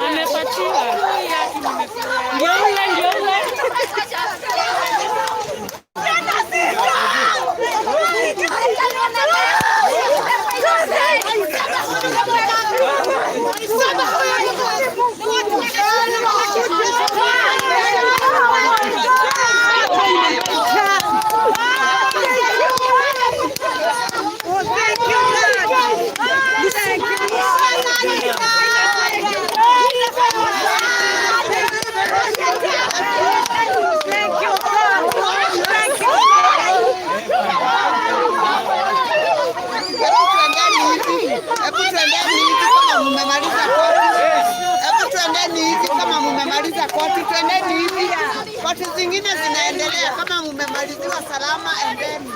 Amepatiwa. Ndio ule. Koti zingine zinaendelea kama mmemaliziwa salama endeni.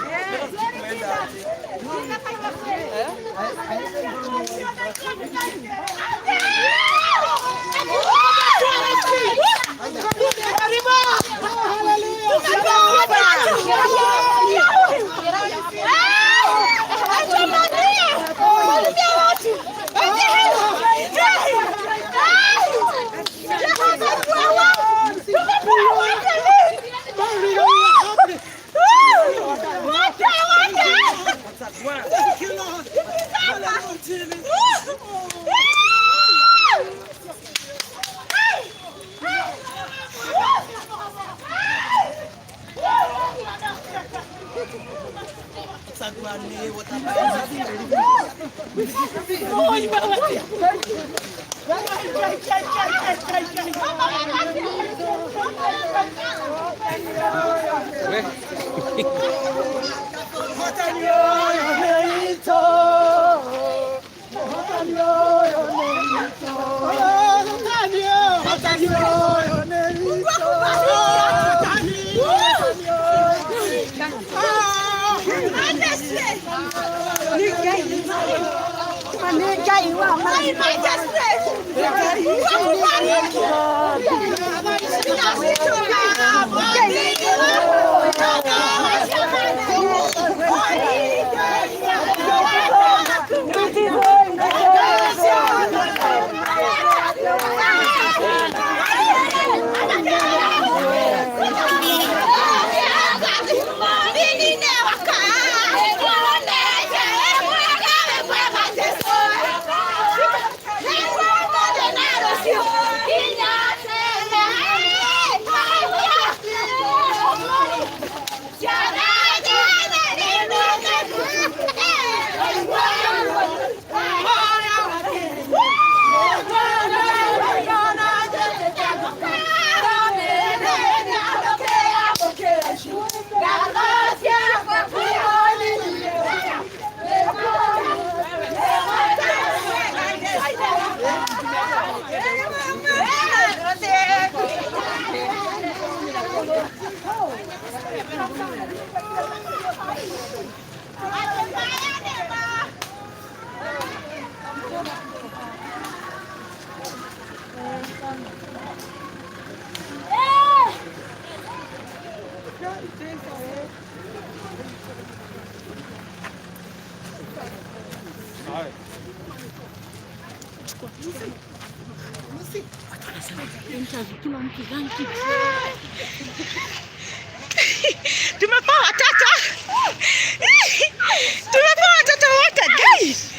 Tumepewa watoto wote guys.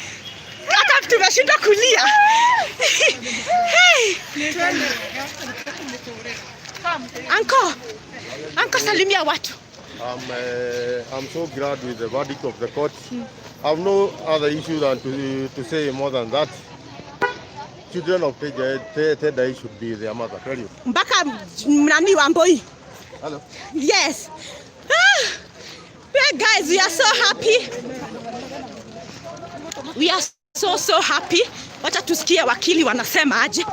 Hata tumeshindwa kulia. Hey. Uncle salimia watu. I'm so glad with the verdict of the court. I have no other issue than to say more than that. Children of Teda should be their mother. Tell you. Mpaka nani Wamboi. Hello. Yes. Well, guys, we are so happy. We are so happy. Wacha tusikie wakili wanasema aje.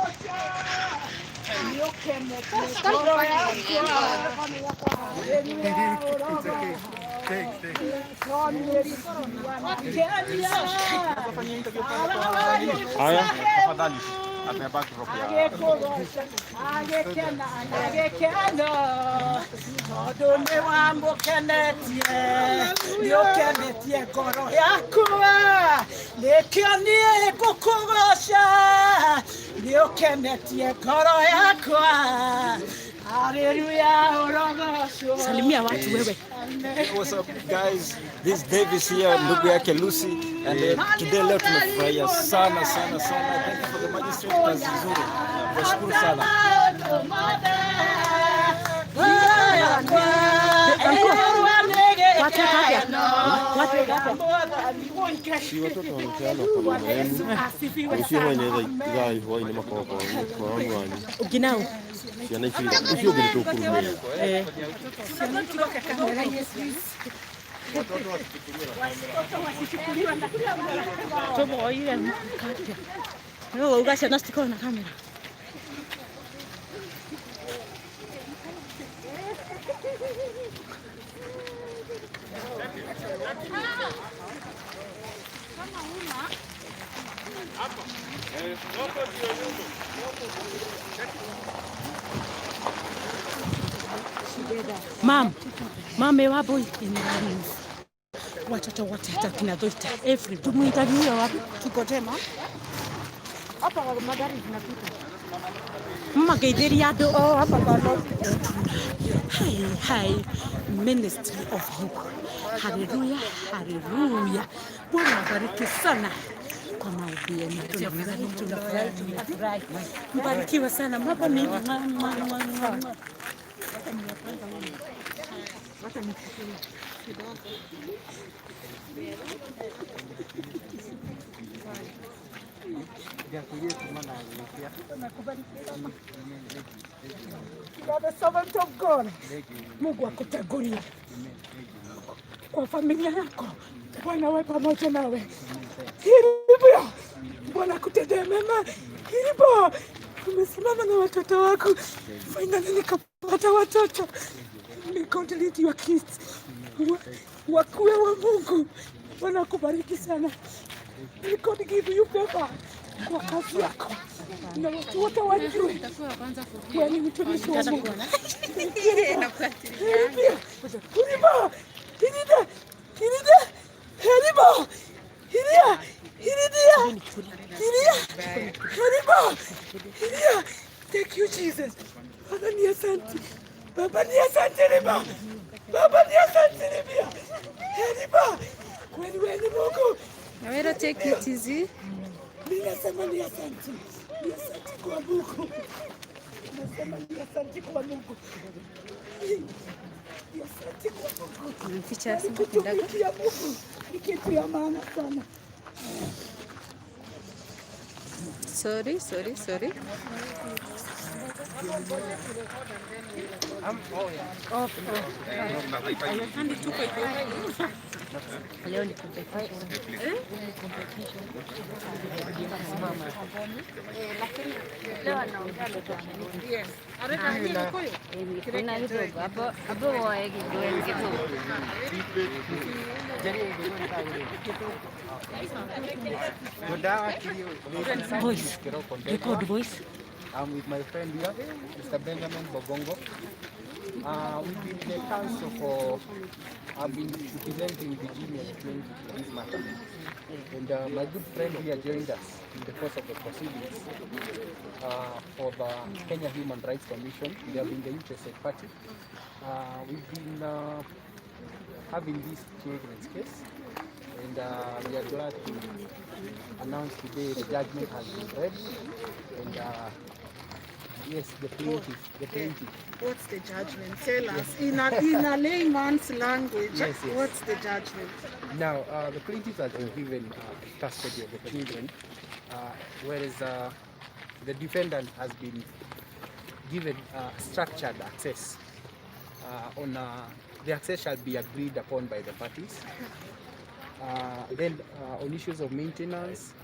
Haya, tafadhali. the backdrop. Salimia watu wewe. What's up guys? This Dave is here, ndugu yake Lucy, and today leo tumefurahia sana sana sana. Thank you for the magistrate, kazi nzuri. Nashukuru sana. Si watoto wanapeana kwa mama yenu. Usio inaweza idai huwa ina makao kwa wani. Ukinao. Si anaishi usio bila kukurumia. Tobo ile mkate. Wewe ugasha na stiko na kamera. Mama wapo in watoto wote takina doita every tumuinterview wapi tuko tema hapa magari zinapita mama gaideria do hapa bado. Hi Ministry of Hope. Hallelujah, hallelujah. Bwana bariki sana kwa maombi yenu. Tunafurahi. Mbarikiwa sana mama ni servant of God. Mungu akutangulie kwa familia yako. Bwana wewe pamoja nawe. Hivyo Bwana kutendea mema. Hivyo umesimama na watoto wako. Finally nikapata watoto. Nikondelete your kids. Wakuwe wa Mungu. Bwana akubariki sana. God give you favor kwa kazi yako. Na watu wote wajue wewe ni mtumishi wa Mungu. Thank you Jesus. Baba ni asante. Baba ni asante Reba. Baba ni asante Reba. Reba. Kwani wewe ni Mungu. Naweza take it easy. Ninasema ni asante. Ni asante kwa Mungu. Nasema ni asante kwa Mungu. Ni asante kwa Mungu. Ficha simu kidogo. Ni kitu ya maana sana. Sorry. Leo ni Voice. Record voice. I'm with my friend here, Mr. Benjamin Bobongo. We've been in the council for, I've been representing Virginia in this matter. And my good friend here joined us in the course of the proceedings for the Kenya Human Rights Commission. They have been the interested party. We've been having this children's case, and we are glad to announce today the judgment has been read. And yes, the plaintiff. What's the judgment? Tell us in a layman's language. Yes. What's the judgment? Now, the plaintiff has been given custody of the children, whereas the defendant has been given structured access. The access shall be agreed upon by the parties. Then, on issues of maintenance,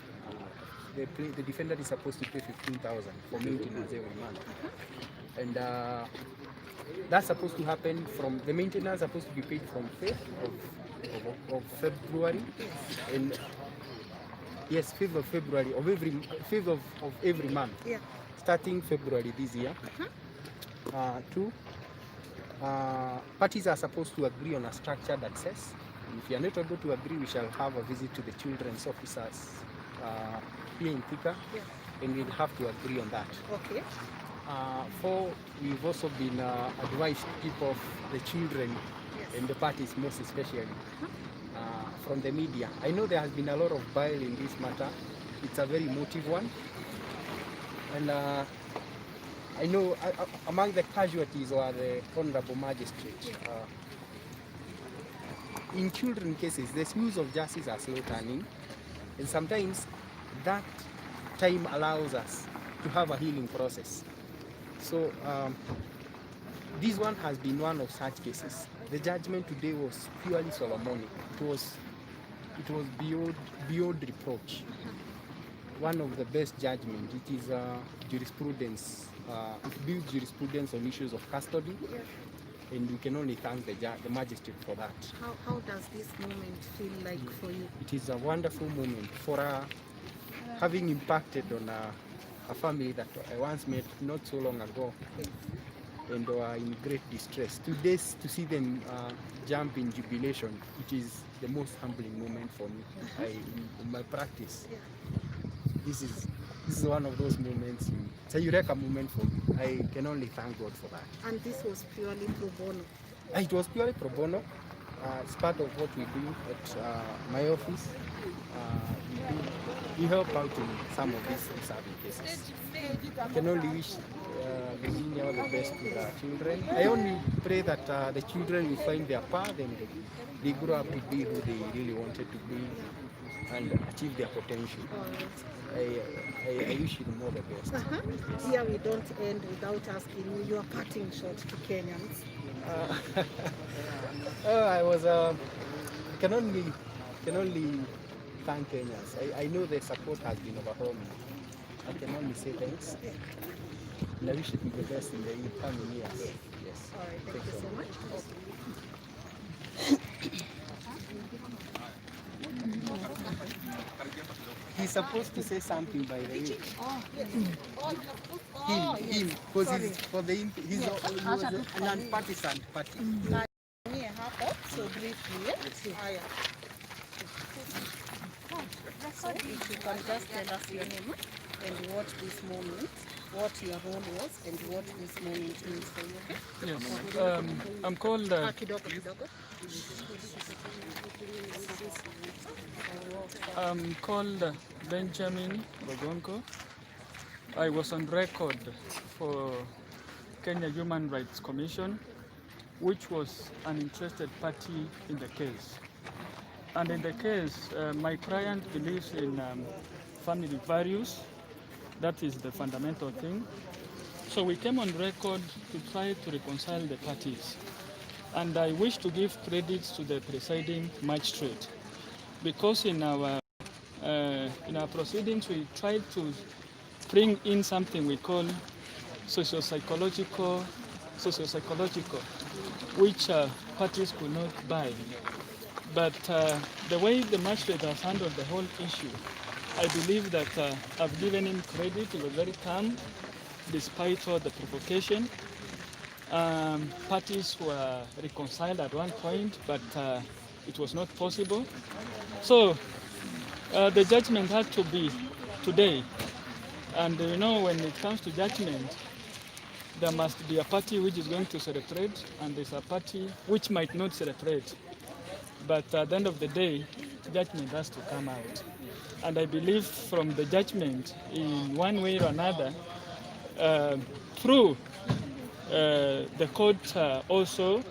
the defendant is supposed to pay 15,000 for maintenance every month, and that's supposed to happen from the maintenance supposed to be paid from 5th of February, and Yes, 5th of February of every 5th of every month. Yeah. Starting February this year. Two, parties are supposed to agree on a structured access. If you are not able to agree, we shall have a visit to the children's officers here in Thika, and we'll have to agree on that. Okay. Four, we've also been advised to keep off the children and the parties, most especially from the media. I know there has been a lot of bile in this matter. It's a very emotive one, and I know among the casualties are the Honorable Magistrate. In children cases, the wheels of justice are slow turning, and sometimes that time allows us to have a healing process. So this one has been one of such cases. The judgment today was purely Solomonic. It was beyond reproach. One of the best judgments. It is jurisprudence. It builds jurisprudence on issues of custody, and we can only thank the magistrate for that. How does this moment feel like for you? It is a wonderful moment for having impacted on a family that I once met not so long ago, and were in great distress. Today, to see them jump in jubilation, it is the most humbling moment for me. In my practice, this is one of those moments. It's a eureka moment for me. I can only thank God for that. And this was purely pro bono? It was purely pro bono. It's part of what we do at my office. We help out in some of these serving cases. I can only wish Virginia all the best to the children. I only pray that the children will find their path and they grow up to be who they really wanted to be and achieve their potential. I wish you all the best. Here we don't end without asking you your parting shot to Kenyans. I can only thank Kenyans. I know the support has been overwhelming. I can only say thanks. And I wish you the best in the coming years. Yes. All right, thank you so much. He's supposed to say something by the way. Him, because he's for the he was a non-partisan party. So briefly, so if you can just tell us your name and what this moment, what your role was, and what this moment means for you. Yes, I'm called. I'm called Benjamin Bogongo. I was on record for Kenya Human Rights Commission, which was an interested party in the case. And in the case, my client believes in family values. That is the fundamental thing. So we came on record to try to reconcile the parties. And I wish to give credits to the presiding magistrate, because in our proceedings we tried to bring in something we call socio-psychological, which parties could not buy. But the way the magistrate has handled the whole issue, I believe that I've given him credit. He was very calm despite all the provocation. Parties were reconciled at one point, but it was not possible. So the judgment had to be today. And you know, when it comes to judgment, there must be a party which is going to celebrate, and there's a party which might not celebrate. But at the end of the day, judgment has to come out. And I believe from the judgment, in one way or another, through the court also,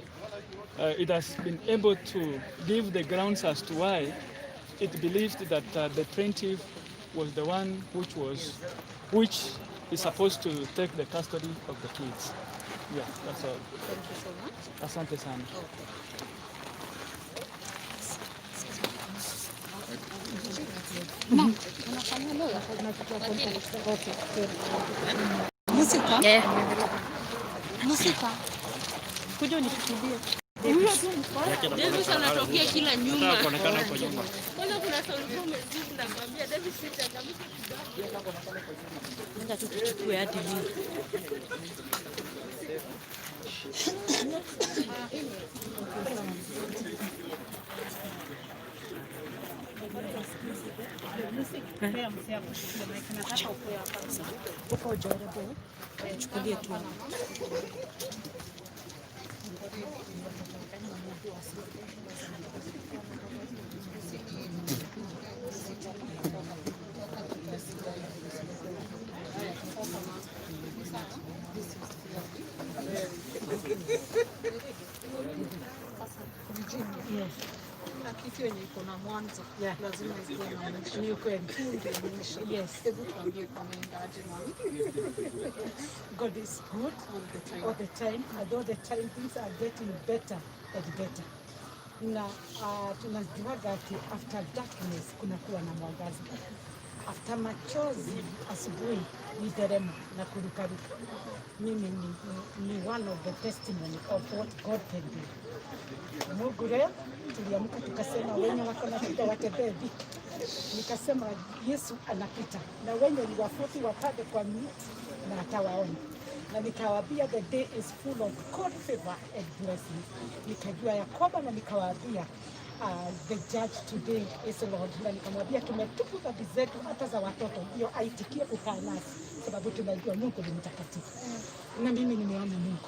it has been able to give the grounds as to why it believed that the plaintiff was the one which is supposed to take the custody of the kids. Yeah, that's all. Thank you so much. Asante sana. Musika. Kuja unifikirie. Davis anatokea kila nyuma. Kuonekana kwa nyuma. Kwanza kuna sauti umezidi na kwambia Davis sita kabisa. Nenda tuchukue hadi hii. Chukulie tu. Kitu yenye iko na mwanzo lazima ikuwe na mwisho. Ni ukweli. Yes. Hebu tuambie kunaendaje mami? God is good all the time, and all the time things are getting better and better. Na tunajuaga ati after darkness kunakuwa na mwangaza. After machozi asubuhi ni derema na kurukaruka. Mimi ni one of the testimony of what God can do. Mungu leo tuliamka tukasema wenye wako na shida watembee vita. Nikasema Yesu anapita na wenye ni wafupi wapande kwa miti na atawaona. Na nikawaambia the day is full of God favor and blessing. Nikajua ya kwamba na nikawaambia the judge today is Lord. Na nikamwambia tumetubu dhambi zetu hata za watoto ndio aitikie kukaa nasi sababu tunajua Mungu ni mtakatifu. Na mimi nimeona Mungu.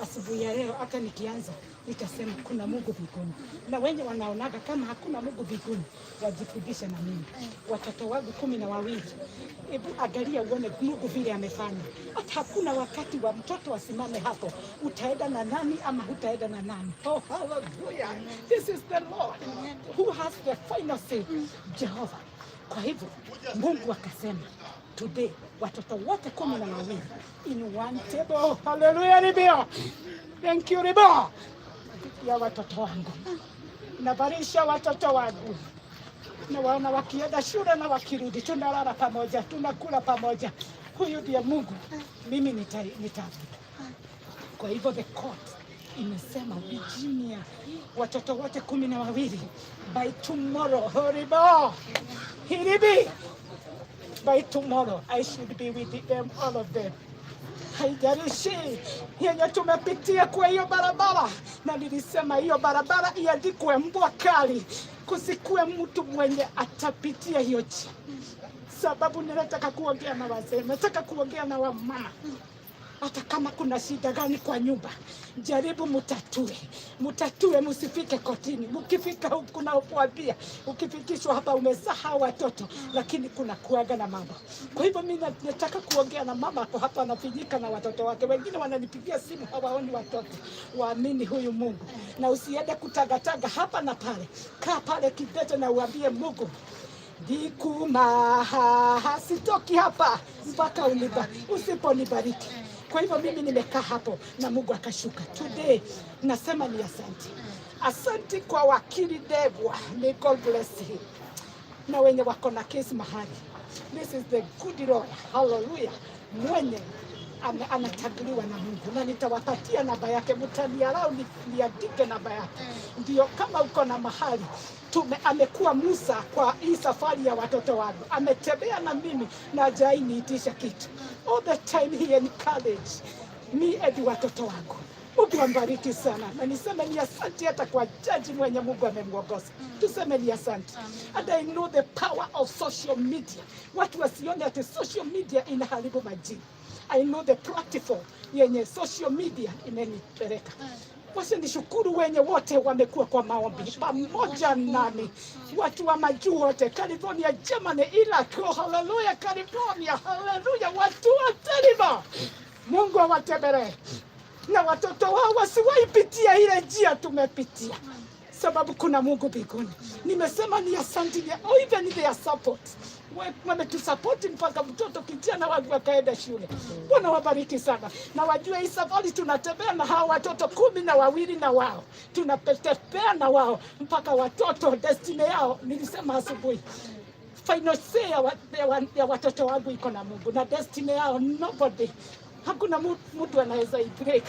Asubuhi ya leo hata nikianza nikasema kuna Mungu mbinguni. Na wenye wanaonaga kama hakuna Mungu mbinguni wajifundishe na mimi. Watoto wangu 12. Hebu angalia uone Mungu vile amefanya. Hata hakuna wakati wa mtoto asimame hapo. Utaenda na nani ama hutaenda na nani? Oh hallelujah. This is the Lord who has the final say. Jehovah. Kwa hivyo Mungu akasema today watoto wote 12 in one table. Hallelujah Ribio. Thank you Ribio. Ya watoto wangu. Nabarisha watoto wangu. Na wana wakienda shule na wakirudi tunalala pamoja, tunakula pamoja. Huyu ndiye Mungu. Mimi nitaabudu. Kwa hivyo the court imesema Virginia watoto wote 12 by tomorrow. Horibo. Hiribi. By tomorrow I should be with them, all of them. Haijalishi yenye tumepitia kwa hiyo barabara, na nilisema hiyo barabara iandikwe mbwa kali, kusikue mtu mwenye atapitia hiyo njia. Sababu ninataka kuongea na wazee, nataka kuongea na wamama. Hata kama kuna shida gani kwa nyumba, jaribu mutatue, musifike kotini. Mukifika huku na kuambia, ukifikishwa hapa umesahau watoto, lakini kuna kuaga na mama. Kwa hivyo mimi nataka kuongea na mama hapo hapa anafijika na watoto wake. Wengine wananipigia simu hawaoni watoto. Waamini huyu Mungu. Na usiende kutagataga hapa na pale. Kaa pale kidete na uambie Mungu, Dikuma sitoki hapa mpaka usiponibariki. Kwa hivyo mimi nimekaa hapo na Mungu akashuka. Today nasema ni asante. Asante kwa wakili Debwa. May God bless him. Na wenye wako na kesi mahali. This is the good Lord. Hallelujah. Mwenye anataguliwa na Mungu. Na nitawapatia namba yake, mtanialau niandike namba yake. Ndio kama uko na mahali amekuwa Musa kwa hii safari ya watoto wangu. Ametembea na mimi na hajai niitisha kitu. All the time he encourage me and watoto wangu. Mungu ambariki sana. Na niseme ni asante hata kwa jaji mwenye Mungu amemwongoza. Tuseme ni asante. And I know the power of social media. Watu wasione ati social media inaharibu majini. I know the platform yenye social media imenipeleka. Wacha nishukuru wenye wote wamekuwa kwa maombi pamoja nami. Watu wa majuu wote, California, Germany, Iraq, oh, hallelujah, California, hallelujah, watu wa Taliban. Mungu awatembelee. Na watoto wao wasiwaipitia ile njia tumepitia. Sababu kuna Mungu mbinguni. Nimesema ni asante ya even their support. Wametusapoti mpaka mtoto kijana wangu akaenda shule. Bwana wabariki sana. Na wajue hii safari tunatembea na hawa watoto 12 na wao. Tunatembea na wao mpaka watoto destiny yao. Nilisema asubuhi. Final say ya watoto wangu iko na Mungu. Na destiny yao nobody. Hakuna mtu anaweza ibreak.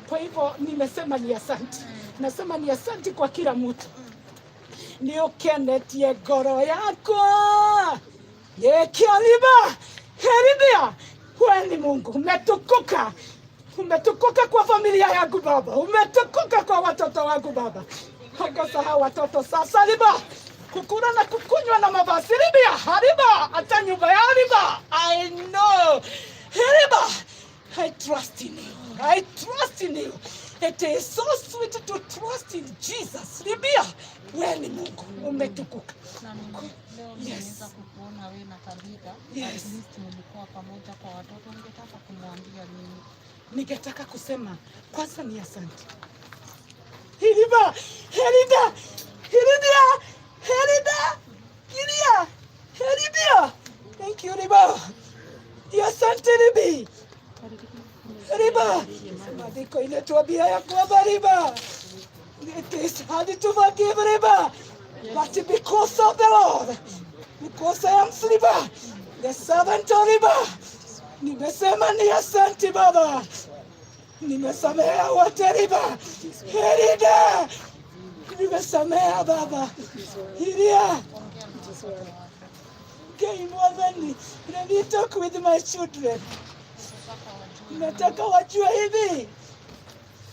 Kwa hivyo nimesema ni asante. Nasema ni asante kwa kila mtu. Ni ukenetie ngoro yako. Yekialiba, heribia. Wewe ni Mungu, umetukuka. Umetukuka kwa familia yangu Baba. Umetukuka kwa watoto wangu Baba. Ongoza hawa watoto sasa riba. Kukula na kukunywa na mavazi riba. Hariba, hata nyumba ya riba. I know. Hariba. I trust in you. I trust in you. It is so sweet to trust in Jesus. Ribia, wewe ni Mungu, umetukuka. Leo nimeweza kukuona wewe na Tabitha. At least mlikuwa pamoja kwa watoto. Ningetaka kumwambia nini? Ningetaka kusema kwanza ni asante. Hiriba, herida, heridia, herida, hiria, heribia. Thank you, Riba. Asante Ribi. Riba, maandiko inatuambia ya kwamba Riba, it is hard to forgive Riba, but because of the Lord, because I am Riba, the servant of Riba, nimesema ni asante Baba, nimesamea wote Riba, herida, nimesamea Baba, hiria. Okay, Mwathani, let me talk with my children. Nataka wajue hivi,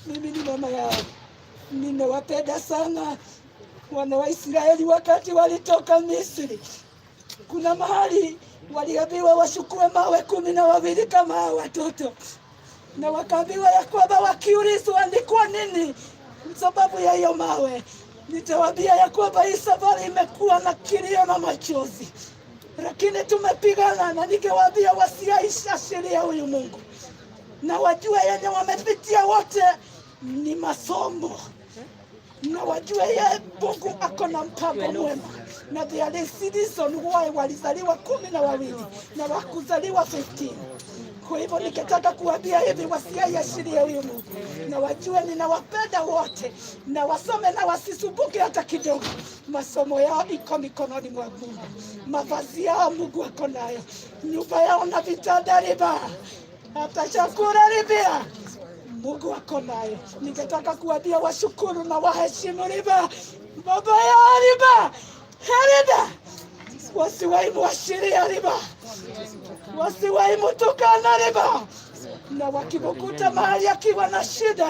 mimi ni mama yao. Nimewapenda sana wana wa Israeli wakati walitoka Misri. Kuna mahali waliambiwa washukue mawe 12 kama hao watoto, na wakaambiwa ya kwamba wakiulizwa ni kwa nini sababu ya hiyo mawe, nitawaambia ya kwamba hii safari imekuwa na kilio na machozi, lakini tumepigana, na ningewaambia wasiaisha sheria huyu Mungu, na wajue yenye wamepitia wote ni masomo, na wajue yeye Mungu ako na mpango mwema, na there is reason why walizaliwa 12 na wakuzaliwa 15. Kwa hivyo nikitaka kuambia hivi, wasiaishirie huyu Mungu, na wajue ninawapenda wote, na wasome na wasisumbuke hata kidogo. Masomo yao iko mikononi mwa Mungu, mavazi yao Mungu ako nayo, nyumba yao na vitanda Riba, hata chakula Riba Mungu ako nayo. Ningetaka kuambia washukuru na waheshimu Riba, baba ya Riba, herida, wasiwahi mwashiria Riba, wasiwahi mtukana Riba, na wakimukuta mahali akiwa na shida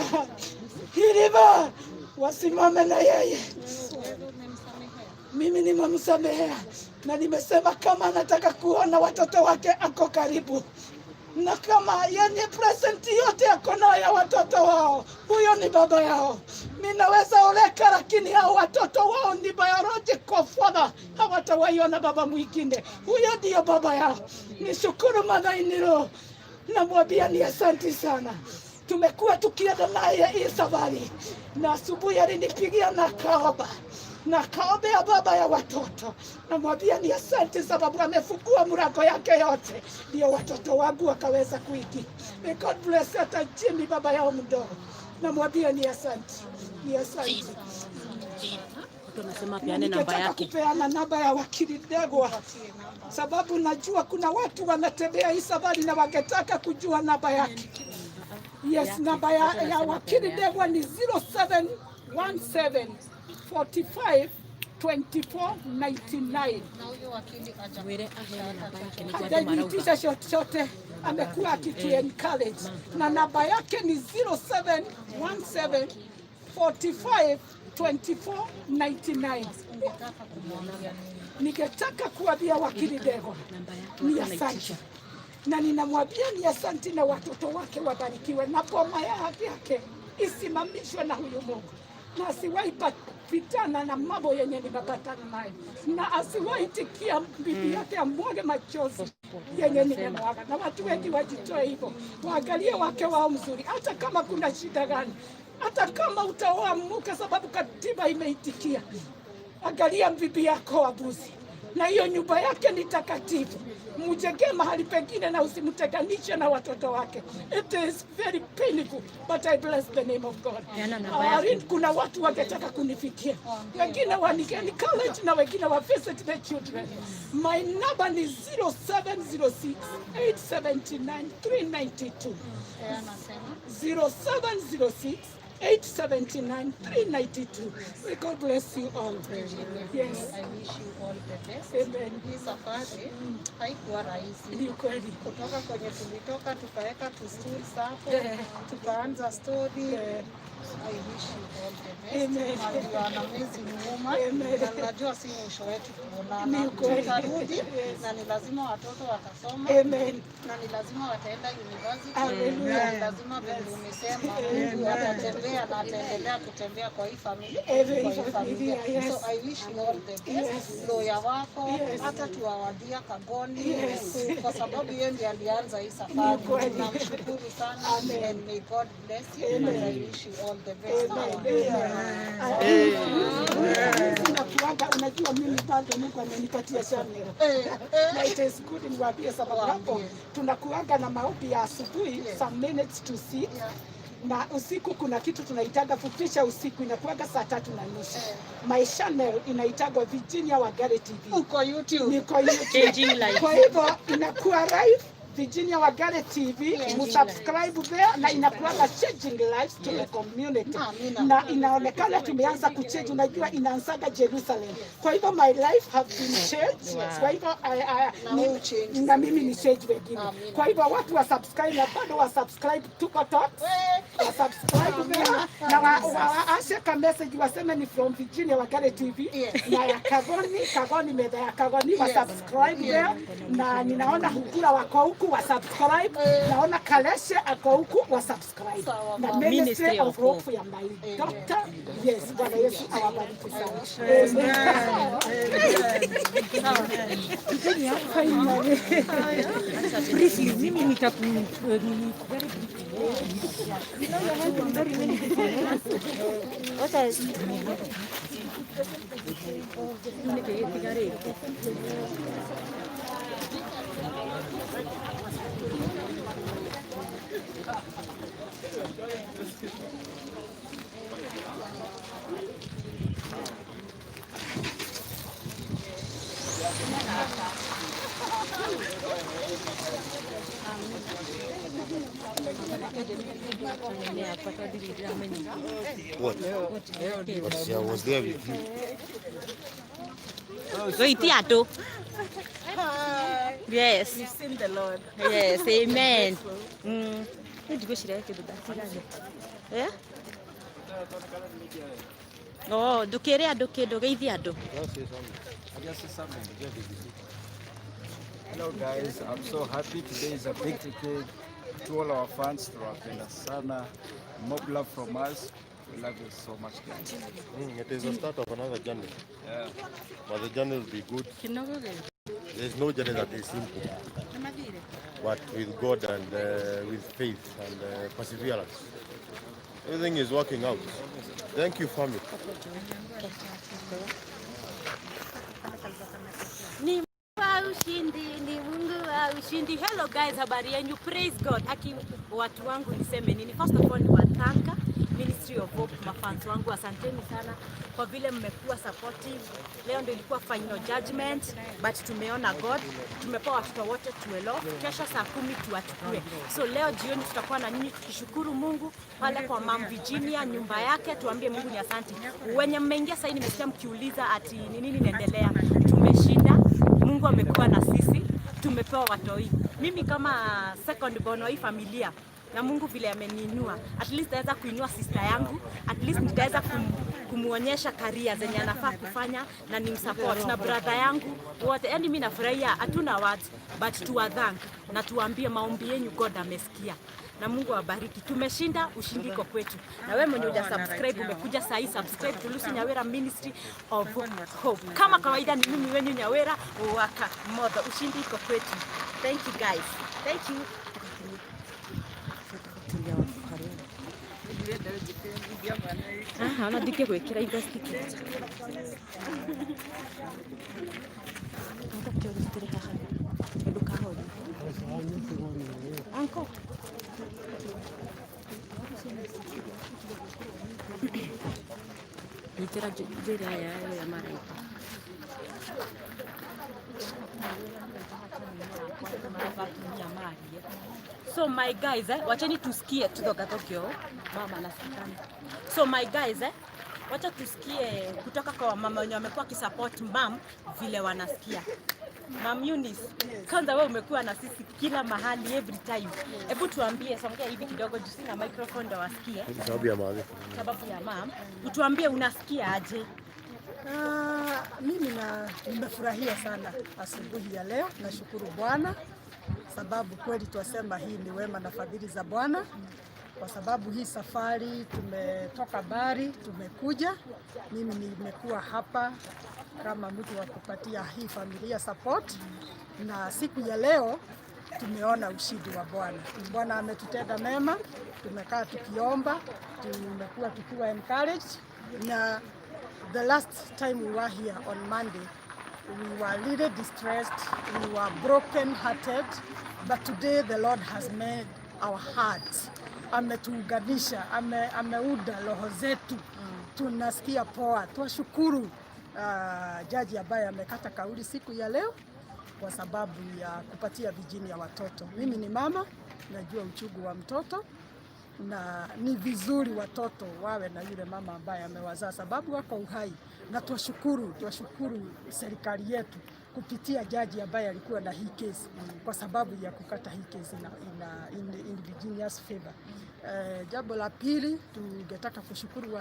Riba, wasimame na yeye. Mimi nimemsamehea, na nimesema kama anataka kuona watoto wake ako karibu, na kama yenye present yote ako nayo ya watoto wao, huyo ni baba yao. Mimi naweza oleka, lakini hao watoto wao ni biological father, hawatawaiona baba mwingine. Huyo ndio baba yao. Nishukuru Manainiro, namwambia ni asante sana. Tumekuwa tukienda naye hii safari, na asubuhi alinipigia na kaombea baba ya watoto. Namwambia ni asante sababu amefungua mlango yake yote, ndio watoto wangu wakaweza kuingia. May God bless hata Jimmy baba yao mdogo. Namwambia ni asante, ni asante. Tunasema peane namba yake. Kupeana namba ya wakili Ndegwa, sababu najua kuna watu wanatembea hii safari na wangetaka kujua namba yake. Yes, namba ya wakili Ndegwa ni 0717 45 24 99. Na huyo wakili hajaitisha chochote, amekuwa akitu encourage, na namba yake ni 0717 45 24 99. Ningetaka kuambia wakili Ndegwa ni asante, na ninamwambia ni asante, na watoto wake wabarikiwe, na boma yake isimamishwe na huyu Mungu, na asiwahi pitana na mambo yenye nimepatana nayo, na asiwahi tikia bibi yake amwage machozi yenye nimemwaga. Na watu wengi wajitoe hivyo, waangalie wake wao mzuri, hata kama kuna shida gani, hata kama utaoa mke sababu katiba imeitikia, angalia bibi yako abuzi, na hiyo nyumba yake ni takatifu. Mjengee mahali pengine na usimtenganishe na watoto wake. It is very painful, but I bless the name of God. Kuna watu wangetaka kunifikia, wengine wanigeni college na wengine wa visit the children. My number ni 0706 879 392. 0706 879 392. May God bless you all. Yes. I wish you all the best. Amen. Hii safari haikuwa rahisi. Ni kweli. Kutoka kwenye tulitoka tukaweka tools hapo, tukaanza story. I wish you all the best. Amen. And you are an amazing woman. Amen. Na najua si mwisho wetu kuonana. Tutarudi na ni lazima watoto watasoma. Amen. Na ni lazima wataenda university. Hallelujah. Na ni lazima vile umesema Mungu atatembea na ataendelea kutembea kwa hii familia. Yes. So I wish you all the best. Lawyer wako hata tuwawadia Kagoni kwa sababu yeye ndiye alianza hii safari. Namshukuru sana. And may God bless you. And I wish you all the best. Unajua mimi bado Mungu amenipatia channel. Na it is good niwaambie sababu hapo tunakuanga na maombi ya asubuhi some minutes to 6 na usiku kuna kitu tunaitaga fupisha usiku inakuanga saa 3:30. My channel inaitagwa Virginia Wangari TV. Uko YouTube. Niko YouTube. Kwa hivyo inakuwa live Virginia Wangari TV, subscribe there na inakuanga changing lives to the community. Na inaonekana tumeanza kuchange, unajua inaanzaga Jerusalem. Kwa hivyo my life have been changed. Kwa hivyo na mimi ni change wengine. Kwa hivyo watu wa subscribe na bado wa subscribe tuko talks. Wa subscribe there na waashe ka message waseme ni from Virginia Wangari TV na ya Kagoni medha ya Kagoni wa subscribe there na ninaona Hukura wako huku wa subscribe, naona Kaleshe ako huku wa subscribe. Na Ministry of Hope ya my doctor. Yes, Bwana Yesu awabariki sana. What? But I was there with you. Yes. You've seen the Lord. Yes, amen. Yeah? Oh, ndukire andu kindu geithia andu. Hello guys, I'm so happy. Today is a big day to all our fans, tunawapenda sana. More love from us. We love you so much guys. It is the start of another journey. Yeah. But the journey will be good. There's no journey that is simple. But with God and with faith and perseverance, everything is working out. Thank you, family. Ni Mungu wa ushindi. Hello guys, habari yenu? Praise God. Aki watu wangu niseme nini? First of all ni watanka Ministry of Hope, mafans wangu asanteni sana kwa vile mmekuwa supportive. Leo ndio ilikuwa final judgment but tumeona God. Tumepewa watoto wote tuelo. Kesho saa 10 tuwachukue. So leo jioni tutakuwa na nini tukishukuru Mungu pale kwa Mama Virginia nyumba yake, tuambie Mungu ni asante. Wenye mmeingia sasa nimesikia mkiuliza ati ni nini inaendelea. Tumeshinda. Mungu amekuwa na sisi. Tumepewa watoi. Mimi kama second born wa hii familia na Mungu vile ameniinua, at least naweza kuinua sister yangu, at least nitaweza kumuonyesha career zenye anafaa kufanya na nimsupport na brother yangu wote. Yani mimi nafurahia, hatuna words but to thank na tuambie maombi yenu God amesikia. Na Mungu awabariki. Tumeshinda, ushindi uko kwetu. Na wewe mwenye uja subscribe umekuja saa hii subscribe to Lucy Nyawera Ministry of Hope. Kama kawaida ni mimi wenyu Nyawera waka Kamotho. Ushindi uko kwetu. Thank you guys. Thank you. Ana dike gwikira investment. Uncle. Nitira jira ya maraika. So my guys, wacheni tusikie tudokatokyo mama nasikana. So my guys, wacha tusikie kutoka kwa mama wenye wamekuwa kisupport mam vile wanasikia. Mam Eunice, kwanza wewe umekuwa na sisi kila mahali every time. Hebu tuambie, songea hivi kidogo juu sina microphone ndo wasikie. Sababu ya mama. Sababu ya mam. Utuambie unasikia aje? Mimi nimefurahia sana asubuhi ya leo. Nashukuru Bwana sababu kweli tuwasema hii ni wema na fadhili za Bwana, kwa sababu hii safari tumetoka Bari tumekuja. Mimi nimekuwa hapa kama mtu wa kupatia hii familia support, na siku ya leo tumeona ushindi wa Bwana. Bwana ametutenda mema, tumekaa tukiomba, tumekuwa tukiwa encouraged, na the last time we were here on Monday, we were really distressed, we were broken hearted, but today the Lord has made our hearts. Ametuunganisha, ameuda roho zetu. Tunasikia poa. Tuwashukuru jaji ambaye amekata kauli siku ya leo kwa sababu ya kupatia Virginia watoto. Mimi ni mama, najua uchungu wa mtoto, na ni vizuri watoto wawe na yule mama ambaye amewazaa sababu wako uhai. Na tuwashukuru serikali yetu kupitia jaji ambaye alikuwa na hii kesi kwa sababu ya kukata hii kesi in Virginia's favor. Jambo la pili, tungetaka kushukuru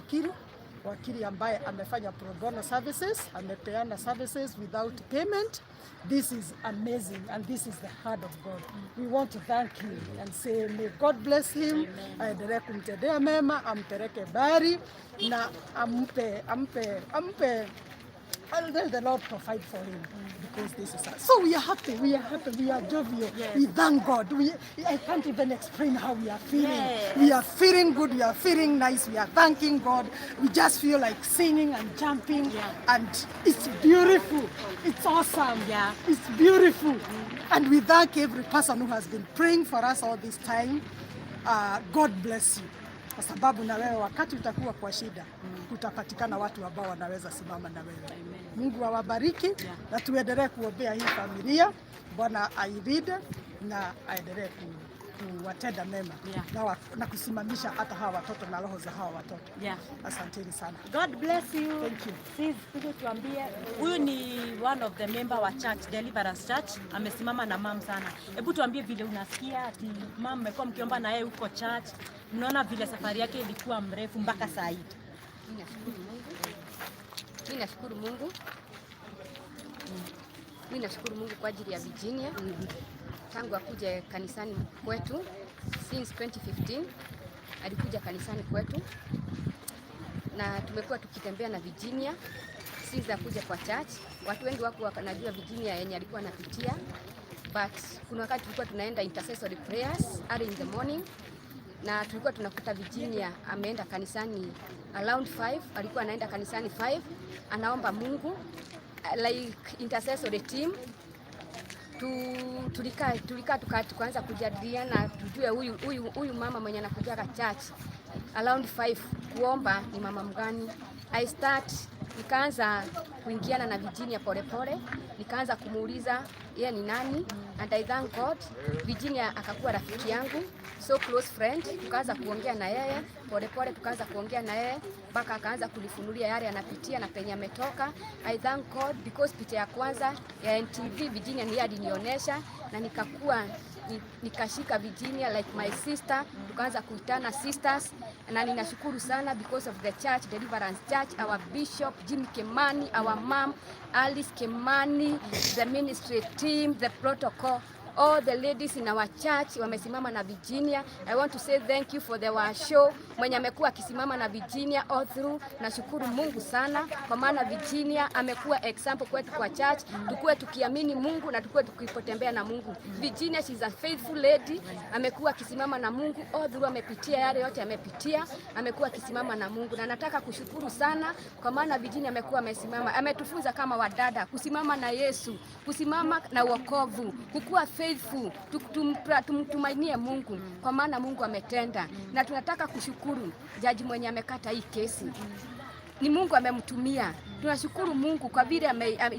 wakili ambaye amefanya pro bono services, amepeana services without payment. This is amazing and this is the heart of God. We want to thank him and say may God bless him. Aendelee kumtendea mema, ampeleke Bari na ampe and let the Lord provide for him, because this is us. So we are happy, we are jovial. Yes. We thank God. I can't even explain how we are feeling. Yes. We are feeling good, we are feeling nice, we are thanking God. We just feel like singing and jumping, and it's beautiful. It's awesome. Yeah. It's beautiful. And we thank every person who has been praying for us all this time. God bless you. Kwa sababu na wewe wakati utakuwa kwa shida, kutapatikana watu ambao wanaweza simama na wewe. Mungu awabariki, na tuendelee kuombea hii familia. Bwana ailinde na aendelee kuwatenda mema na kusimamisha hata hawa watoto na roho za hawa watoto. Asanteni sana. God bless you. Thank you. Sisi tuambie, huyu ni one of the member wa church, Deliverance Church, amesimama na mam sana. Hebu tuambie vile unasikia ati mam mmekuwa mkiomba na yeye huko church. Mnaona vile safari yake ilikuwa mrefu mpaka saa hii. Mimi nashukuru Mungu kwa ajili ya Virginia. Tangu akuje kanisani kwetu since 2015 alikuja kanisani kwetu, na tumekuwa tukitembea na Virginia since akuja kwa church. Watu wengi wako wanajua Virginia yenye alikuwa anapitia, but kuna wakati tulikuwa tunaenda intercessory prayers early in the morning, na tulikuwa tunakuta Virginia ameenda kanisani around 5, alikuwa anaenda kanisani 5 anaomba Mungu like intercessory team. Tulikaa tukaanza kujadiliana tujue huyu mama mwenye anakuja church around 5 kuomba ni mama mgani. Nikaanza kuingiana na Virginia pole, nikaanza kumuuliza yeye ni nani, and I thank God Virginia akakuwa rafiki yangu, so close friend. Tukaanza kuongea na yeye pole, tukaanza kuongea na yeye mpaka akaanza kulifunulia yale anapitia na penye ametoka. I thank God because picha ya kwanza ya NTV Virginia ni alinionyesha, na nikashika Virginia like my sister, tukaanza kuitana sisters, na ninashukuru sana because of the church, Deliverance Church, our bishop Jim Kemani, our mom Alice Kemani, the ministry team, the protocol, all the ladies in our church wamesimama na Virginia. I want to say thank you for the show mwenye amekuwa akisimama na Virginia all through. Nashukuru Mungu sana kwa maana Virginia amekuwa example kwetu kwa church, tukue tukiamini Mungu na tukue tukipotembea na Mungu. Virginia, she is a faithful lady, amekuwa akisimama na Mungu all through, amepitia yale yote amepitia, amekuwa akisimama na Mungu, na nataka kushukuru sana kwa maana Virginia amekuwa amesimama, ametufunza kama wadada kusimama na Yesu, kusimama na wokovu, kukua faithful, tumtumainie Mungu kwa maana Mungu ametenda, na tunataka kushukuru jaji mwenye amekata hii kesi. ni Mungu amemtumia. Tunashukuru Mungu kwa vile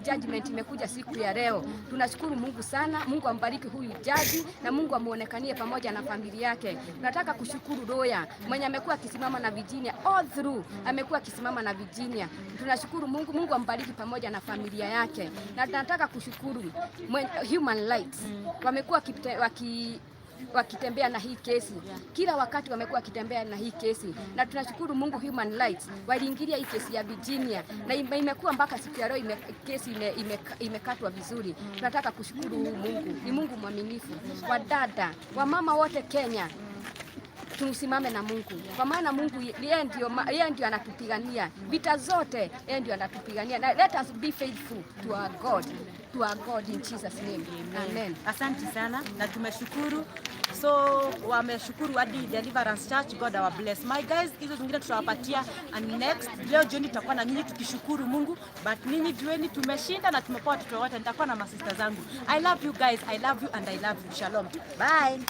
judgment imekuja siku ya leo. Tunashukuru Mungu sana. Mungu ambariki huyu jaji na Mungu amuonekanie pamoja na familia yake. Tunataka kushukuru lawyer mwenye amekuwa akisimama na Virginia all through, amekuwa akisimama na Virginia. Tunashukuru Mungu, Mungu ambariki pamoja na familia yake. Na tunataka kushukuru human rights. Wamekuwa wakitembea na hii kesi. Kila wakati wamekuwa wakitembea na hii kesi. Na tunashukuru Mungu human rights waliingilia hii kesi ya Virginia na imekuwa mpaka siku ya leo kesi imekatwa vizuri. Tunataka kushukuru Mungu. Ni Mungu mwaminifu. Wadada, wamama wote Kenya, tusimame na Mungu. Kwa maana Mungu yeye ndio anatupigania. Vita zote yeye ndio anatupigania. Na let us be faithful to our God. To our God in Jesus name. Amen. Asante sana na tumeshukuru. So wameshukuru hadi Deliverance Church. God our bless. My guys, hizo zingine tutawapatia and next. Leo jioni tutakuwa na nyinyi tukishukuru Mungu, but ninyi jueni tumeshinda na tumepoa watoto wote. Nitakuwa na masista zangu. I love you guys. I love you and I love you. Shalom. Bye.